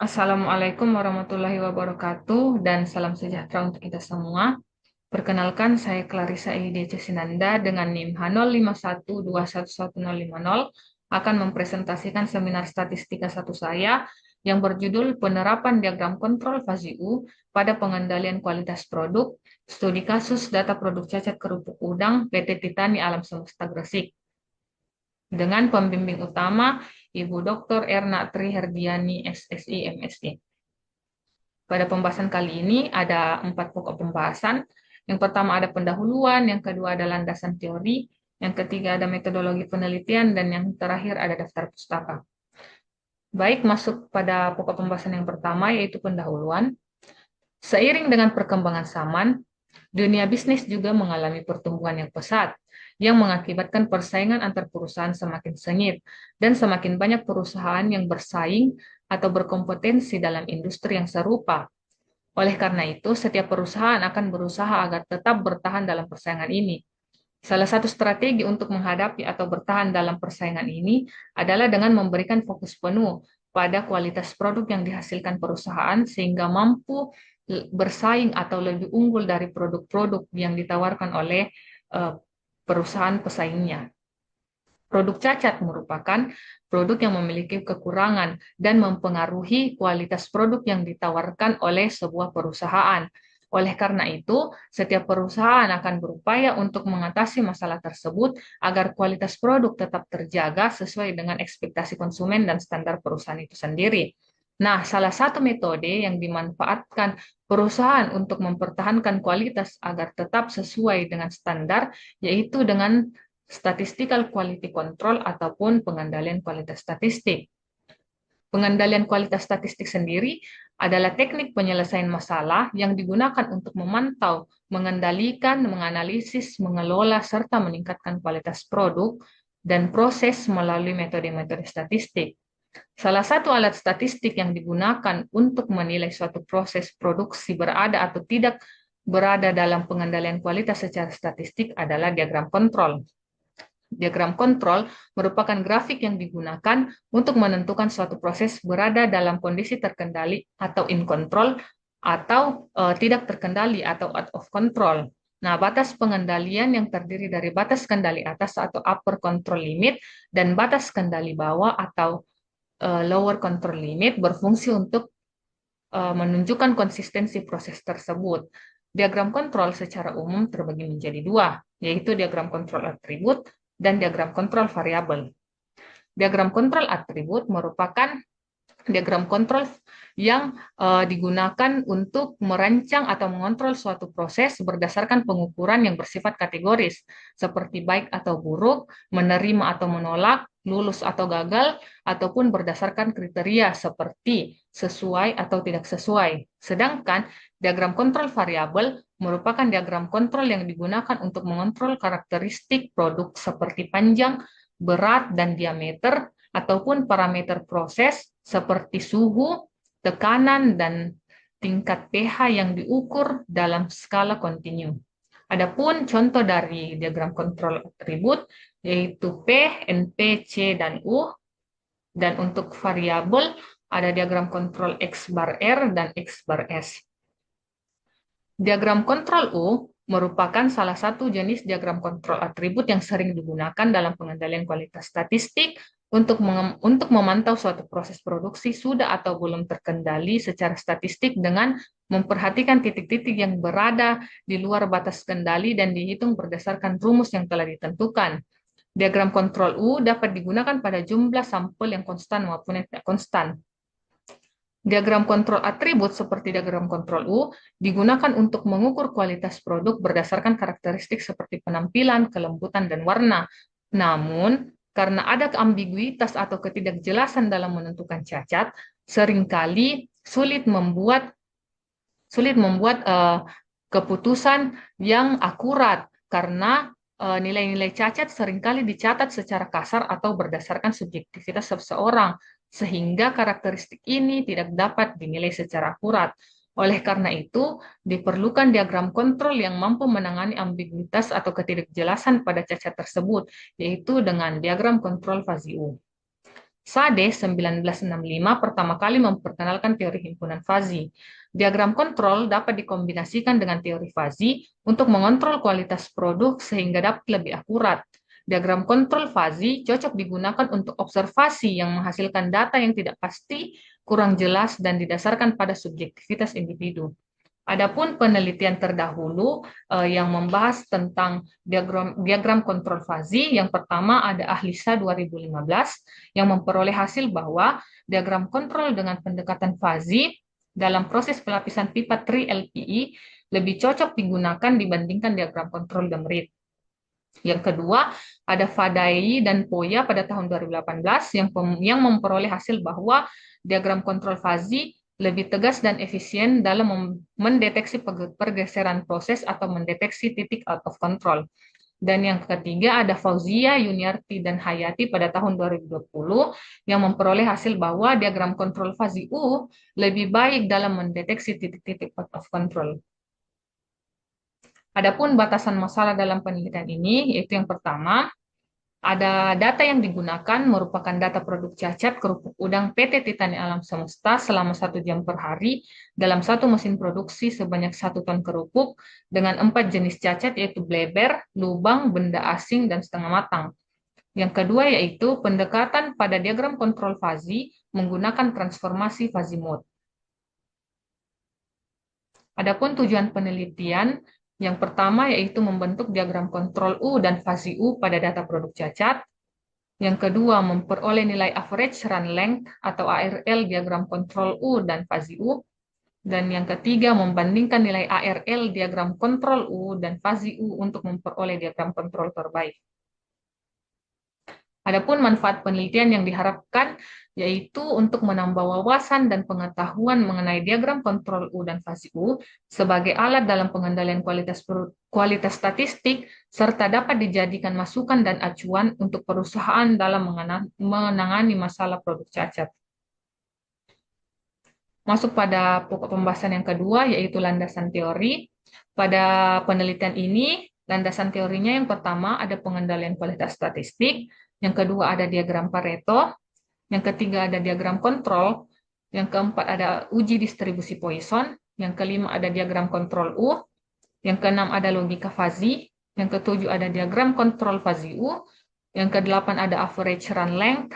Assalamualaikum warahmatullahi wabarakatuh dan salam sejahtera untuk kita semua. Perkenalkan, saya Clarissa Ehidya Sinanda dengan NIM H0512111050 akan mempresentasikan seminar statistika satu saya yang berjudul Penerapan Diagram Kontrol FASIU pada Pengendalian Kualitas Produk, Studi Kasus Data Produk Cacat Kerupuk Udang PT Titani Alam Semesta Gresik. Dengan pembimbing utama Ibu Dr. Erna Tri Herdiani, SSI, MSI. Pada pembahasan kali ini ada 4 pokok pembahasan. Yang pertama ada pendahuluan, yang kedua ada landasan teori, yang ketiga ada metodologi penelitian, dan yang terakhir ada daftar pustaka. Baik, masuk pada pokok pembahasan yang pertama, yaitu pendahuluan. Seiring dengan perkembangan zaman, dunia bisnis juga mengalami pertumbuhan yang pesat, yang mengakibatkan persaingan antar perusahaan semakin sengit, dan semakin banyak perusahaan yang bersaing atau berkompetensi dalam industri yang serupa. Oleh karena itu, setiap perusahaan akan berusaha agar tetap bertahan dalam persaingan ini. Salah satu strategi untuk menghadapi atau bertahan dalam persaingan ini adalah dengan memberikan fokus penuh pada kualitas produk yang dihasilkan perusahaan sehingga mampu bersaing atau lebih unggul dari produk-produk yang ditawarkan oleh perusahaan pesaingnya. Produk cacat merupakan produk yang memiliki kekurangan dan mempengaruhi kualitas produk yang ditawarkan oleh sebuah perusahaan. Oleh karena itu, setiap perusahaan akan berupaya untuk mengatasi masalah tersebut agar kualitas produk tetap terjaga sesuai dengan ekspektasi konsumen dan standar perusahaan itu sendiri. Nah, salah satu metode yang dimanfaatkan perusahaan untuk mempertahankan kualitas agar tetap sesuai dengan standar, yaitu dengan statistical quality control ataupun pengendalian kualitas statistik. Pengendalian kualitas statistik sendiri adalah teknik penyelesaian masalah yang digunakan untuk memantau, mengendalikan, menganalisis, mengelola, serta meningkatkan kualitas produk dan proses melalui metode-metode statistik. Salah satu alat statistik yang digunakan untuk menilai suatu proses produksi berada atau tidak berada dalam pengendalian kualitas secara statistik adalah diagram kontrol. Diagram kontrol merupakan grafik yang digunakan untuk menentukan suatu proses berada dalam kondisi terkendali atau in control atau tidak terkendali atau out of control. Nah, batas pengendalian yang terdiri dari batas kendali atas atau upper control limit dan batas kendali bawah atau lower control limit berfungsi untuk menunjukkan konsistensi proses tersebut. Diagram kontrol secara umum terbagi menjadi dua, yaitu diagram kontrol atribut dan diagram kontrol variabel. Diagram kontrol atribut merupakan diagram kontrol yang digunakan untuk merancang atau mengontrol suatu proses berdasarkan pengukuran yang bersifat kategoris, seperti baik atau buruk, menerima atau menolak, lulus atau gagal, ataupun berdasarkan kriteria seperti sesuai atau tidak sesuai. Sedangkan diagram kontrol variabel merupakan diagram kontrol yang digunakan untuk mengontrol karakteristik produk seperti panjang, berat, dan diameter, ataupun parameter proses seperti suhu, tekanan, dan tingkat pH yang diukur dalam skala kontinu. Adapun contoh dari diagram kontrol atribut yaitu P, NP, C, dan U. Dan untuk variabel ada diagram kontrol X bar R dan X bar S. Diagram kontrol U merupakan salah satu jenis diagram kontrol atribut yang sering digunakan dalam pengendalian kualitas statistik untuk memantau suatu proses produksi sudah atau belum terkendali secara statistik dengan memperhatikan titik-titik yang berada di luar batas kendali dan dihitung berdasarkan rumus yang telah ditentukan. Diagram kontrol U dapat digunakan pada jumlah sampel yang konstan maupun yang tidak konstan. Diagram kontrol atribut seperti diagram kontrol U digunakan untuk mengukur kualitas produk berdasarkan karakteristik seperti penampilan, kelembutan, dan warna. Namun, karena ada ambiguitas atau ketidakjelasan dalam menentukan cacat, seringkali sulit membuat keputusan yang akurat karena nilai-nilai cacat seringkali dicatat secara kasar atau berdasarkan subjektivitas seseorang, sehingga karakteristik ini tidak dapat dinilai secara akurat. Oleh karena itu, diperlukan diagram kontrol yang mampu menangani ambiguitas atau ketidakjelasan pada cacat tersebut, yaitu dengan diagram kontrol FASIU. Sade 1965 pertama kali memperkenalkan teori himpunan fazi. Diagram kontrol dapat dikombinasikan dengan teori fazi untuk mengontrol kualitas produk sehingga dapat lebih akurat. Diagram kontrol fazi cocok digunakan untuk observasi yang menghasilkan data yang tidak pasti, kurang jelas, dan didasarkan pada subjektivitas individu. Adapun penelitian terdahulu yang membahas tentang diagram kontrol fazi, yang pertama ada Ahlisa 2015 yang memperoleh hasil bahwa diagram kontrol dengan pendekatan fazi dalam proses pelapisan pipa tri-LPI lebih cocok digunakan dibandingkan diagram kontrol Demrit. Yang kedua, ada Fadai dan Poya pada tahun 2018 yang memperoleh hasil bahwa diagram kontrol fazi lebih tegas dan efisien dalam mendeteksi pergeseran proses atau mendeteksi titik out of control. Dan yang ketiga ada Fauzia, Yuniarti, dan Hayati pada tahun 2020 yang memperoleh hasil bahwa diagram kontrol fazi U lebih baik dalam mendeteksi titik-titik out of control. Adapun batasan masalah dalam penelitian ini, yaitu yang pertama, ada data yang digunakan merupakan data produk cacat kerupuk udang PT Titani Alam Semesta selama 1 jam per hari dalam satu mesin produksi sebanyak 1 ton kerupuk dengan 4 jenis cacat yaitu bleber, lubang, benda asing, dan setengah matang. Yang kedua yaitu pendekatan pada diagram kontrol fazi menggunakan transformasi fazi mode. Adapun tujuan penelitian yang pertama yaitu membentuk diagram kontrol U dan fazi U pada data produk cacat. Yang kedua, memperoleh nilai average run length atau ARL diagram kontrol U dan fazi U. Dan yang ketiga, membandingkan nilai ARL diagram kontrol U dan fazi U untuk memperoleh diagram kontrol terbaik. Adapun manfaat penelitian yang diharapkan yaitu untuk menambah wawasan dan pengetahuan mengenai diagram kontrol U dan fazi U sebagai alat dalam pengendalian kualitas statistik serta dapat dijadikan masukan dan acuan untuk perusahaan dalam menangani masalah produk cacat. Masuk pada pokok pembahasan yang kedua yaitu landasan teori. Pada penelitian ini, landasan teorinya yang pertama ada pengendalian kualitas statistik, yang kedua ada diagram Pareto, yang ketiga ada diagram kontrol, yang keempat ada uji distribusi Poisson, yang kelima ada diagram kontrol U, yang keenam ada logika fazi, yang ketujuh ada diagram kontrol fazi U, yang kedelapan ada average run length,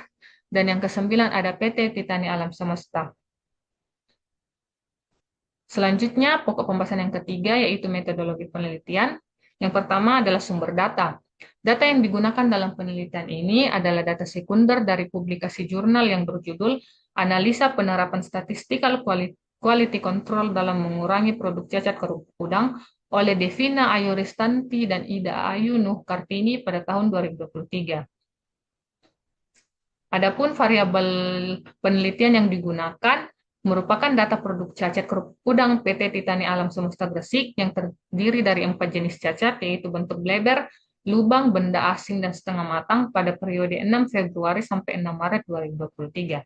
dan yang kesembilan ada PT Titani Alam Semesta. Selanjutnya, pokok pembahasan yang ketiga yaitu metodologi penelitian. Yang pertama adalah sumber data. Data yang digunakan dalam penelitian ini adalah data sekunder dari publikasi jurnal yang berjudul Analisa Penerapan Statistikal Quality Control dalam Mengurangi Produk Cacat Kerupuk Udang oleh Devina Ayu Ristanti dan Ida Ayu Nuh Kartini pada tahun 2023. Adapun variabel penelitian yang digunakan merupakan data produk cacat kerupuk udang PT Titani Alam Semesta Gresik yang terdiri dari 4 jenis cacat, yaitu bentuk bleber, lubang, benda asing, dan setengah matang pada periode 6 Februari sampai 6 Maret 2023.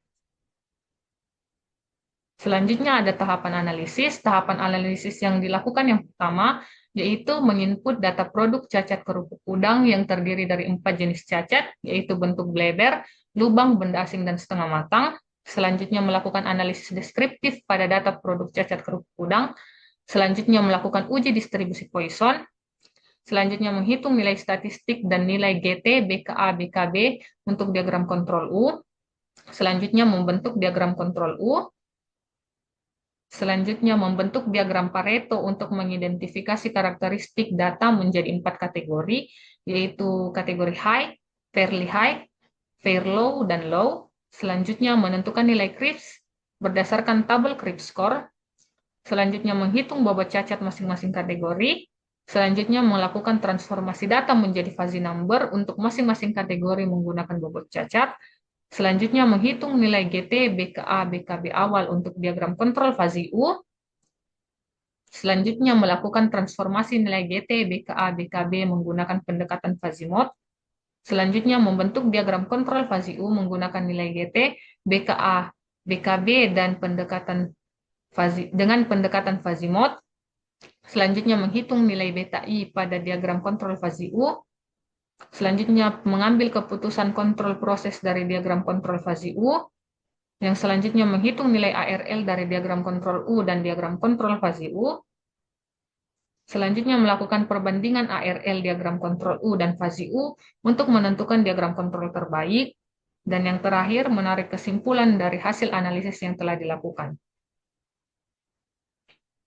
Selanjutnya ada tahapan analisis. Tahapan analisis yang dilakukan yang pertama yaitu menginput data produk cacat kerupuk udang yang terdiri dari 4 jenis cacat, yaitu bentuk bleber, lubang, benda asing, dan setengah matang. Selanjutnya melakukan analisis deskriptif pada data produk cacat kerupuk udang. Selanjutnya melakukan uji distribusi Poisson. Selanjutnya menghitung nilai statistik dan nilai GT, BKA, BKB untuk diagram kontrol U. Selanjutnya membentuk diagram kontrol U. Selanjutnya membentuk diagram Pareto untuk mengidentifikasi karakteristik data menjadi 4 kategori, yaitu kategori high, fair low, dan low. Selanjutnya menentukan nilai Cripps berdasarkan tabel Cripps score. Selanjutnya menghitung bobot cacat masing-masing kategori. Selanjutnya melakukan transformasi data menjadi fuzzy number untuk masing-masing kategori menggunakan bobot cacat. Selanjutnya menghitung nilai GT, BKA, BKB awal untuk diagram kontrol fazi U. Selanjutnya melakukan transformasi nilai GT, BKA, BKB menggunakan pendekatan fazi mode. Selanjutnya membentuk diagram kontrol fazi U menggunakan nilai GT, BKA, BKB dan dengan pendekatan fazi mode. Selanjutnya menghitung nilai beta I pada diagram kontrol fazi U. Selanjutnya, mengambil keputusan kontrol proses dari diagram kontrol fasi U. Yang selanjutnya, menghitung nilai ARL dari diagram kontrol U dan diagram kontrol fasi U. Selanjutnya, melakukan perbandingan ARL diagram kontrol U dan fasi U untuk menentukan diagram kontrol terbaik. Dan yang terakhir, menarik kesimpulan dari hasil analisis yang telah dilakukan.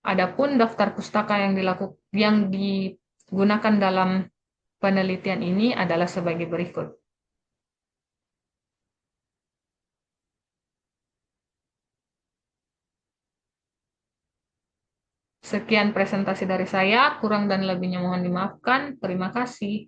Adapun daftar pustaka yang digunakan dalam penelitian ini adalah sebagai berikut. Sekian presentasi dari saya, kurang dan lebihnya mohon dimaafkan. Terima kasih.